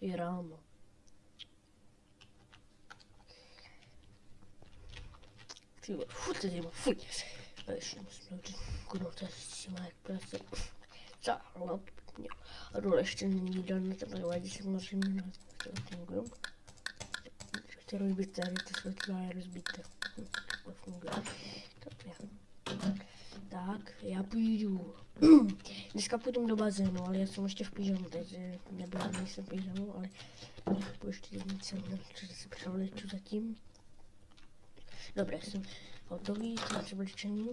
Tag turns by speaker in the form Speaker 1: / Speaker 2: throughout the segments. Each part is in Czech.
Speaker 1: Je ráno. Ty vole, furt je zima, fuj. A ještě musím dojít kudnout si má jak prase. Záhlad. A dole ještě není jídelné, tam nevadí samozřejmě na to. Chci rozbít tady ty světla je rozbité. To funguje. Tak, já půjdu. Dneska půjdu do bazénu, ale já jsem ještě v pyžamu, takže nejsem v pyžamu, ale ještě jednou jsem si převleču zatím. Dobré, jsem hotový, jsem převlečený.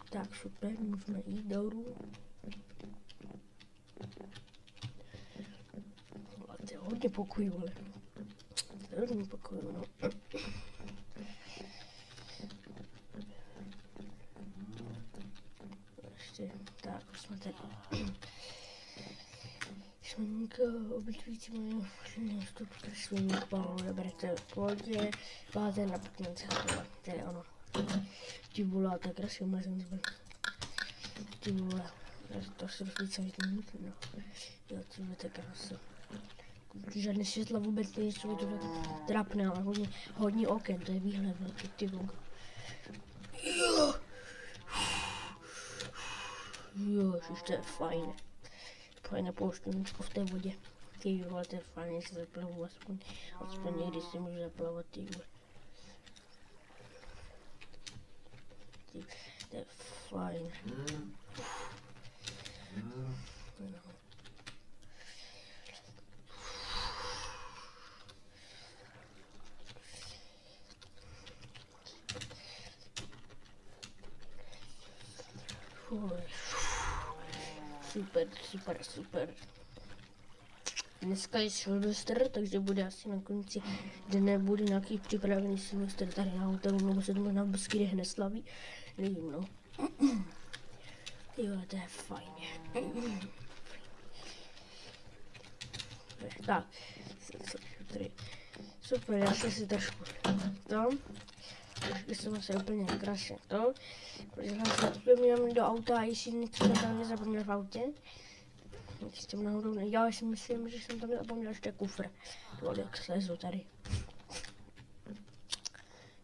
Speaker 1: Tak, super, můžeme jít dolů. To je hodně pokojů, ale to je hodně pokojů, no. Ještě, tak, už jsme tady. Šminka, obytvící moje vstup, šminka, palmu, berete v pohodě, váze na 15 chatova, to je ono. Ty vole, to je krásně mazem zbyl. Ty vole, to se více vidět, no. Jo, ty vole, to je krásně. Žádné světla vůbec nejsou, je to trapné, ale hodně oken, to je výhled velký, ty vole. Jo, to je fajn. Fajné pouštěníčko v té vodě. Ty vole, to je fajn, že se zaplavu aspoň někdy si můžu zaplavat, ty vole. To je fajn. Super, super, super. Dneska je Silvestr, takže bude asi na konci dne bude nějaký připravený Silvestr tady na hotelu, nebo se to možná v Beskydech neslaví, nevím, no. Jo, to je fajn. Tak, super, já si trošku tam. Trošku jsem se úplně krásně to. Protože jsem se vzpomínám do auta a jestli něco tam nezapomněl v autě. Jsem náhodou, já si myslím, že jsem tam zapomněl ještě kufr. Tohle jak slezu tady.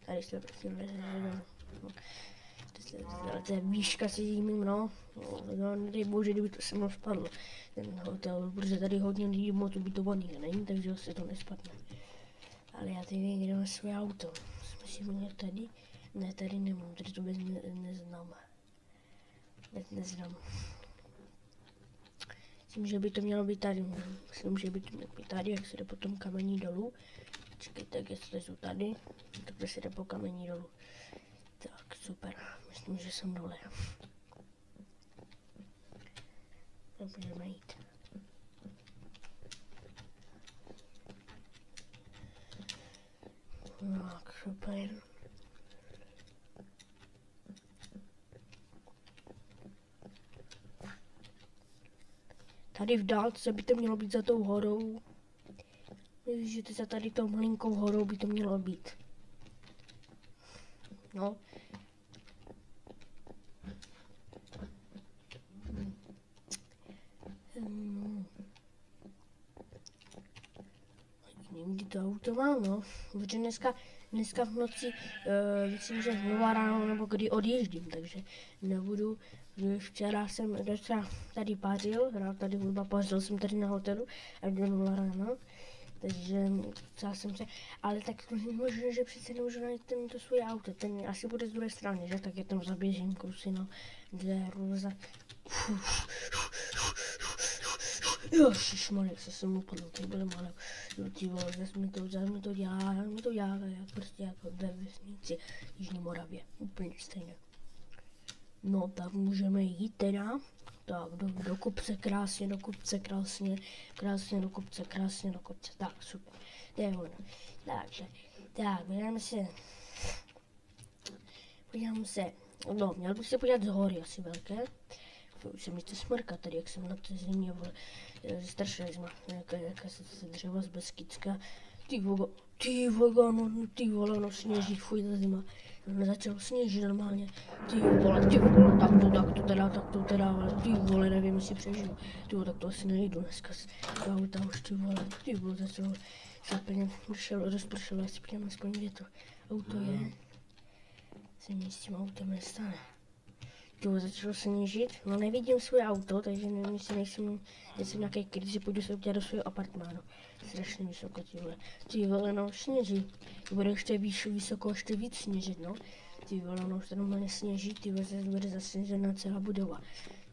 Speaker 1: Tady se prostě vleze. To je výška si zimím, no. Nedej bože, kdyby to se mnou spadlo. Ten hotel, protože tady hodně lidí moc ubytovaných není, takže se to nespadne. Ale já tady vím, kde mám své auto. Myslím, že tady? Ne, tady nemám, tady to vůbec neznám. Vůbec neznám. Myslím, že by to mělo být tady. Myslím, že by to mělo být tady, jak se jde potom kamení dolů. Čekejte, jak jestli jsou tady, takhle se jde po kamení dolů. Tak, super. Myslím, že jsem dole. Můžeme jít. Tak, super. Tady v dálce by to mělo být za tou horou. Víš, že za tady tou malinkou horou by to mělo být. No. Nevím, kdy to auto mám, no. Protože dneska v noci, myslím, že znova ráno nebo kdy odjíždím, takže nebudu. Včera jsem tady pařil, hrál tady hudba, pařil jsem tady na hotelu a do 0 ráno. Takže docela jsem se, ale tak možná, že přece nemůžu najít to svoje auto, ten asi bude z druhé strany, že? Tak je tam zaběžím kusy, no, růza. Jo, šišmane, se jsem upadl, to bylo malé, jo, ty vole, zase mi to dělá, jak prostě jako ve vesnici Jižní Moravě, úplně stejně. No, tak můžeme jít teda. Tak, do kopce krásně, do kopce krásně, do kopce krásně, do kopce, tak, super, to je ono. Takže, tak, podívám se, no, měl bych se podívat z hory asi velké. Už se mi to smrká tady, jak jsem na té zimě, strašně zma, jaká se dřeva z Beskydska. Ty vogo, Ty vole, no sněží, fuj, ta zima. Začalo sněžit normálně. Ty vole, tak to teda, ale ty vole, nevím, jestli přežiju. Ty vole, tak to asi nejdu dneska z auta už, ty vole, začalo se úplně rozpršelo, asi půjdeme aspoň, kde to auto je. Se nic s tím autem nestane. Ty vole, začalo sněžit, no nevidím svoje auto, takže nevím, jestli nejsem nějaký kryt, že půjdu se udělat do svého apartmánu. Strašně vysoko, ty vole, no sněží. Bude ještě vysoko, ještě víc sněžit, no. Ty vole, no už to normálně sněží, ty vole, bude zasněžená celá budova.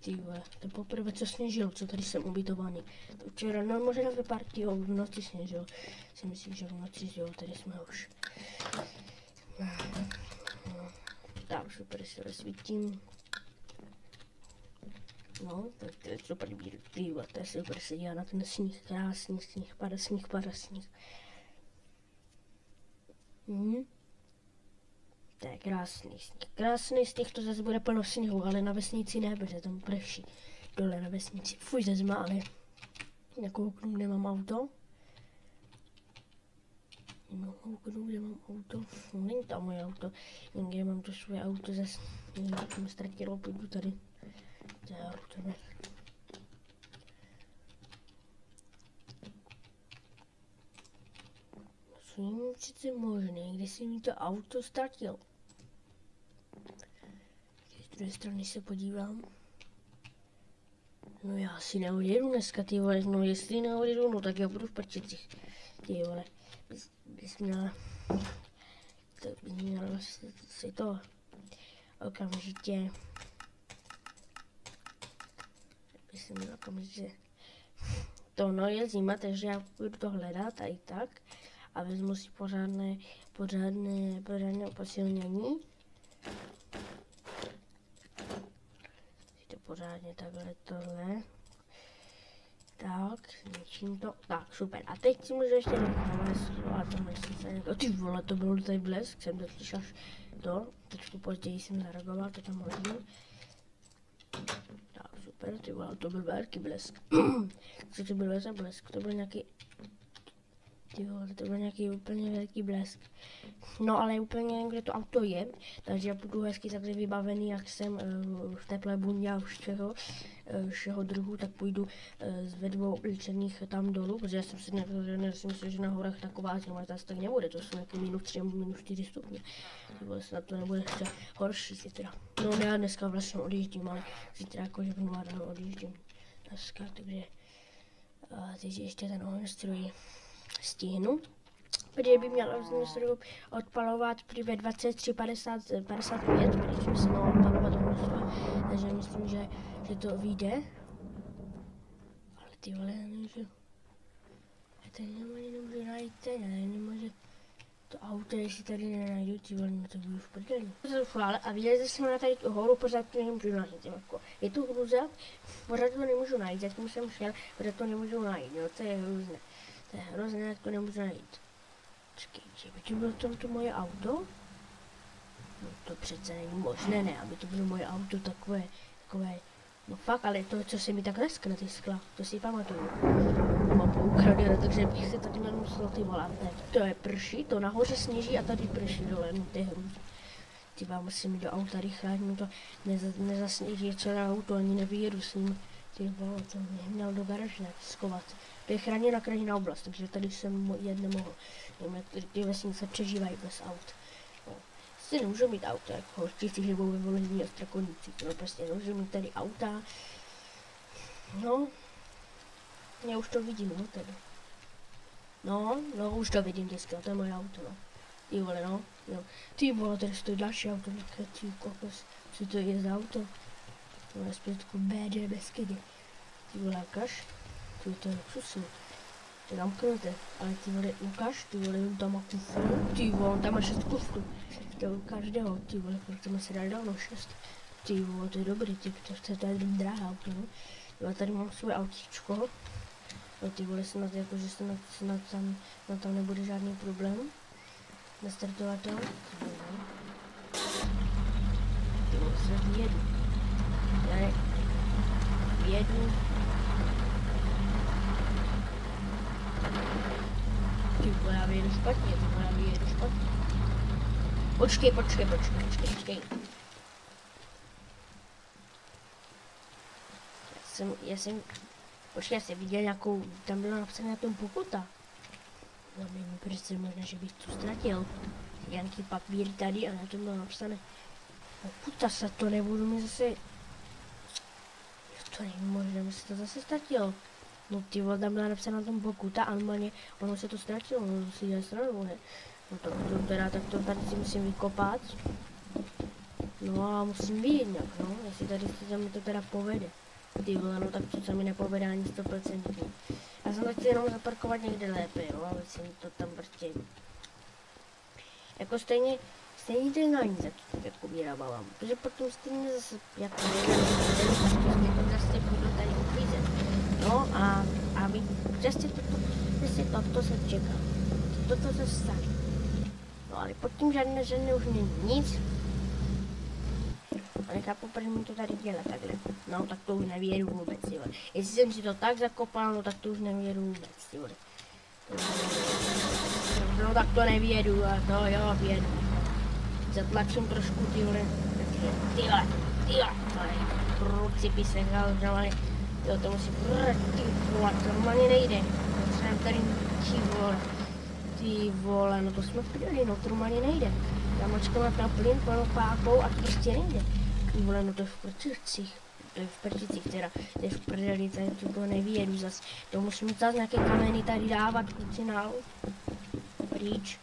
Speaker 1: Ty vole, to poprvé, co sněžilo, co tady jsem ubytovaný. To včera, no možná ve partii v noci sněžilo. Si myslím, že v noci, jo, tady jsme už. No. Tak, super, si rozsvítím. No, tak to je super výrobky, to je super se dělá na ten sníh, krásný sníh, pada sníh. To je krásný sníh, to zase bude plno sněhu, ale na vesnici ne, protože tam prší. Dole na vesnici, fuj ze zima, ale nekouknu, kde mám auto. Kde mám auto, no, není tam moje auto, někde mám to svoje auto, zase jsem ztratilo, půjdu tady. Co je přece možné, kde si mi to auto ztratil? Z druhé strany se podívám. No já si neodjedu dneska, ty vole, no jestli neodjedu, no tak já budu v prčicích. Ty vole, bys měla si to okamžitě to no je zima, takže já budu to hledat tady tak a vezmu si pořádné posilnění. To pořádně takhle tohle. Tak, zničím to. Tak, super. A teď si můžu ještě ty vole, to byl tady blesk, jsem to slyšel to. Trošku později jsem zareagoval, to tam hodím. Super, ty vole, to byl velký blesk. Co to byl za blesk? To byl nějaký... Ty vole, to byl nějaký úplně velký blesk. No ale úplně kde to auto je, takže já budu hezky takhle vybavený, jak jsem v teplé bundě a všeho druhu, tak půjdu z ve dvou ličených tam dolů, protože já jsem si myslel, že na horách taková zima zase tak nebude, to jsou nějaké -3, -4 stupně. Ty vole, snad to nebude ještě horší zítra. No já dneska vlastně odjíždím, ale zítra jakože v 0 ráno odjíždím dneska, takže teď ještě ten ohňostroj stihnu. Protože by měl ohňostroj odpalovat ve 23:55, když by se mělo odpalovat ohňostroj, takže myslím, že to vyjde. Ale ty vole, nemůžu. Já tady nemůžu najít nemůžu to auto, jestli tady nenajdu, ty vole, no to budu v prdeli. A viděli jsem na tady tu horu, pořád to nemůžu najít, jako. Je tu hruza, pořád to nemůžu najít, zatím jsem šel, pořád to nemůžu najít, jo, to je hrozné. To je hrozné, jak to nemůžu najít. Počkej, by to bylo to moje auto? No to přece není možné, ne, aby to bylo moje auto takové, no fakt, ale to, co se mi tak leskne, ty skla, to si pamatuju. Mám poukraděno, takže bych se tady nemusel ty volat. To je prší, to nahoře sněží a tady prší dole, no to je hrůza. Ty vám musím jít do auta rychle, ať mi to nezasněží celé auto, ani nevyjedu s ním. Ty vole, to mě měl do garáže schovat. To je chráněná krajinná oblast, takže tady jsem jet nemohl. Nevím, jak ty vesnice přežívají bez aut. No. Si nemůžu mít auta, jako hořčí si živou ve Volení a Strakoníci. No prostě nemůžu mít tady auta. No. Já už to vidím, no tady. No, už to vidím dneska, to je moje auto, no. Ty vole, no. Jo. Ty vole, tady stojí další auto, ty kokos. Co to je za auto? To je zpětku BD Beskydy. Ty vole, ukaž. To je luxusní. To je zamknuté. Ale ty vole, ukaž, ty vole, tam má kufru. Ty vole, on tam má 6 kufrů. To u každého, ty vole, protože se dali dávno 6. Ty vole, to je dobrý, to je drahá auto, no. Jo, tady mám svoje autíčko. No ty vole, snad jakože snad tam nebude žádný problém. Nastartovat to. Ty vole, snad vyjedu. Já vyjedu. ty vole, já vyjedu špatně, ty vole, já vyjedu špatně. Počkej. Počkej, já jsem viděl nějakou, tam bylo napsané na tom pokuta. No nevím, protože možná, že bych to ztratil. Nějaký papír tady a na tom bylo napsané pokuta, se to nebudu mi zase... To nevím, možná mi se to zase ztratilo. No ty vole, tam byla napsána na tom pokuta a normálně ono se to ztratilo, ono si dělá stranu, ne? No to teda, tak to tady si musím vykopat. No a musím vidět nějak, no, jestli tady se mi to teda povede. Ty vole, no tak to se mi nepovede ani 100%. Já jsem to chtěl jenom zaparkovat někde lépe, jo, ale si to tam prostě... Jako stejně to je na nic, jako vyrábávám, protože potom stejně zase, jako zase budu tady uklízet. No a aby přesně toto se čeká. Toto se stane. No ale pod tím žádné už není nic. A nechápu, proč mi to tady dělá takhle. No tak to už nevěru vůbec, jo. Jestli jsem si to tak zakopal, no tak to už nevěru vůbec, jo. No tak to nevědu, a to jo, vědu. Zatlačím trošku, ty vole, to je krucipis, ale jo, to musí, ty vole, to normálně nejde. To jsem tady, ty vole, no to jsme viděli, no to normálně nejde. Já mačkám na plyn plnou pákou a to prostě nejde. Ty vole, no to je v prčicích, teda, to je v prdeli, tady to nevědu zas. To musím zase nějaké kameny tady dávat, kluci na pryč.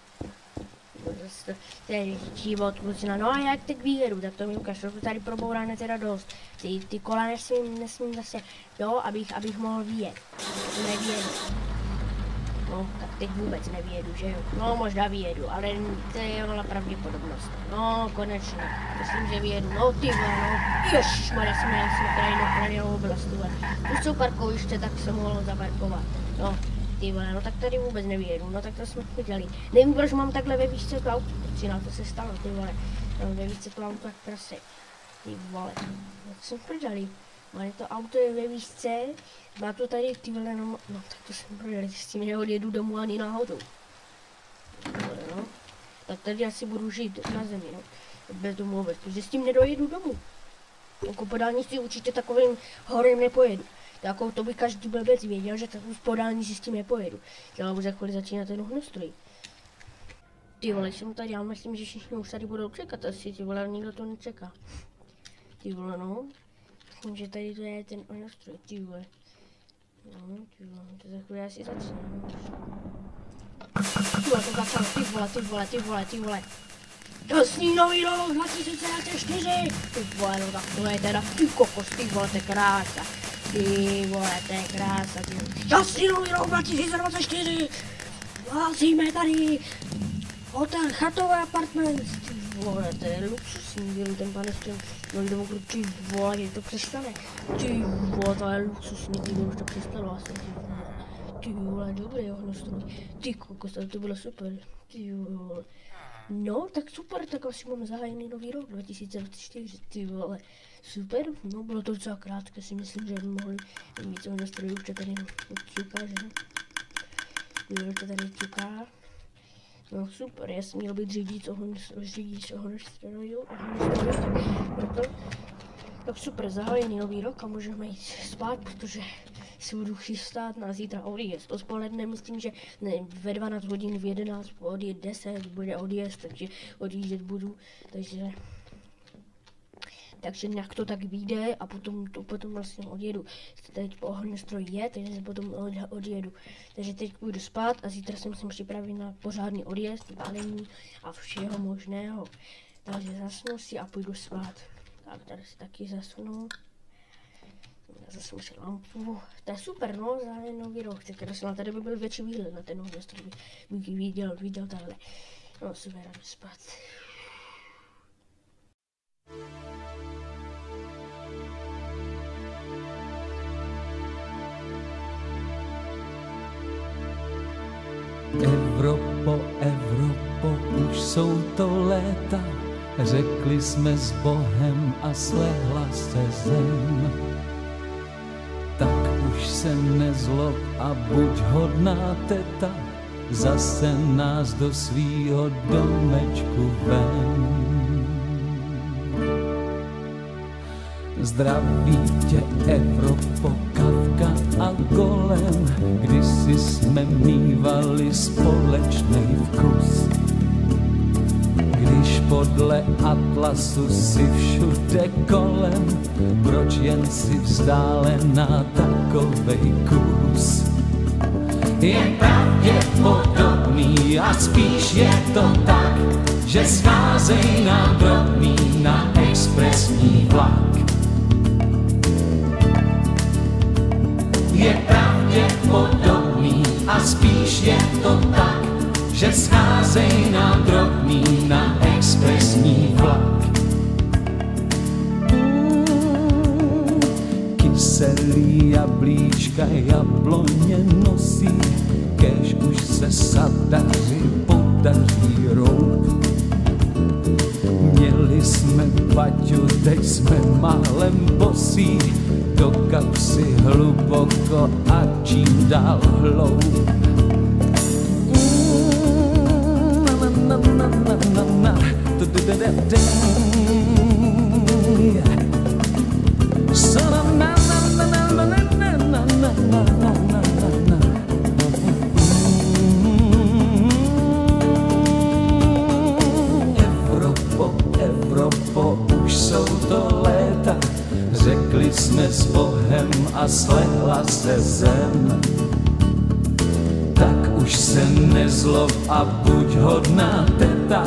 Speaker 1: To je život, kluci na, no a jak tak výjedu, tak to mi ukáž, to tady probouráne teda dost. Ty kola nesmím zase, jo, abych mohl vyjet. To nevědu. No, tak teď vůbec nevědu, že jo? No, možná vyjedu, ale to je malá pravděpodobnost. No, konečně. Myslím, že vyjedu. No, ty vole, no. Ježišmarja, jsme krajinnou oblast, vole. Tu jsou parkoviště, tak se mohlo zaparkovat. No, ty vole, no tak tady vůbec nevyjedu. No, tak to jsme viděli. Nevím, proč mám takhle ve výšce to auto. Cína, to se stalo, ty vole. No, ve výšce to auto jak prase. Ty vole, jak jsem prdali. Ale to auto je ve výšce, má to tady ty vole, no tak to jsem prodali, s tím neodjedu domů ani náhodou. No, tak tady asi budu žít na zemi, no, bez domů, protože s tím nedojedu domů. Jako po dálnici určitě takovým horem nepojedu. Jako to by každý blbec věděl, že už po dálnici s tím nepojedu. Ale už za chvíli začíná ten ohňostroj. Ty vole, jsem tady, já myslím, že všichni už tady budou čekat, asi ty vole, nikdo to nečeká. Ty vole, no. Myslím, že tady to je ten ohňostroj, ty vole. No, ty vole, to za chvíli asi začne. Ty vole, to začalo, ty vole. Jasný nový rok 2024! Ty vole, no tak to je teda, ty kokos, ty vole, to je krása. Ty vole, to je krása, ty vole. Jasný nový rok 2024! Hlásíme tady hotel Chatový apartment. Ty vole, to je luxusní, dělí ten pane s tím, no jdeme okolo, ty vole, kdy to přestane. Ty vole, to je luxusní, ty vole, už to přestalo asi, ty vole, dobrý ohňostroj. Ty kokos, to bylo super, ty vole. No, tak super, tak asi máme zahájený nový rok 2024, ty vole, super, no bylo to docela krátké, si myslím, že mohli víc ohňostrojů, už to tady ťuká, že? Jo, to tady ťuká. No super, já jsem měl být řidič ohňostrojů, tak super, zahájený nový rok a můžeme jít spát, protože si budu chystat na zítra odjezd. Odpoledne myslím, že ne, ve 12 hodin, v 11, odjezd 10 bude odjezd, takže odjíždět budu, takže nějak to tak vyjde a potom vlastně odjedu. Teď po ohňostroji je, takže se potom odjedu. Takže teď půjdu spát a zítra se musím připravit na pořádný odjezd, balení a všeho možného. Takže zasnu si a půjdu spát. Tak tady si taky zasnu. Zase už lampu. To je super, no, za nový rok. Tady by byl větší výhled na ten ohňostroj, bych viděl tahle. No super, jdeme spát. Evropo, už jsou to léta, řekli jsme s Bohem a slehla se zem. Tak už se nezlob a buď hodná teta,
Speaker 2: zase nás do svýho domečku ven. Zdraví tě Evropo, Kafka a Golem, kdysi jsme mívali společnej vkus. Když podle atlasu si všude kolem, proč jen si vzdálená takovej kus? Je pravděpodobný a spíš je to tak, že scházej nám drobný na expresní vlak. Je pravděpodobný a spíš je to tak, že scházej nám drobný na expresní vlak. Kyselý jablíčka jabloně nosí, kéž už se sadaři podaří rout. Měli jsme Paťu, teď jsme málem bosí, do kapsy hluboko a čím dál hloub. Evropo, už jsou to léta, řekli jsme s Bohem a slehla se zem. Tak už se nezlob a buď hodná teta,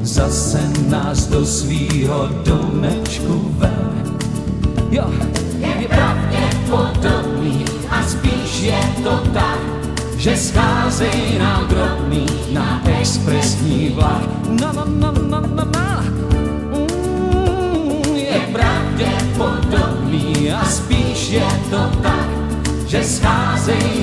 Speaker 2: zase nás do svýho domečku ven. Jo, je pravděpodobný a spíš je to tak, že scházej nám drobný na expresní vlak. Je pravděpodobný a spíš je to tak, že scházej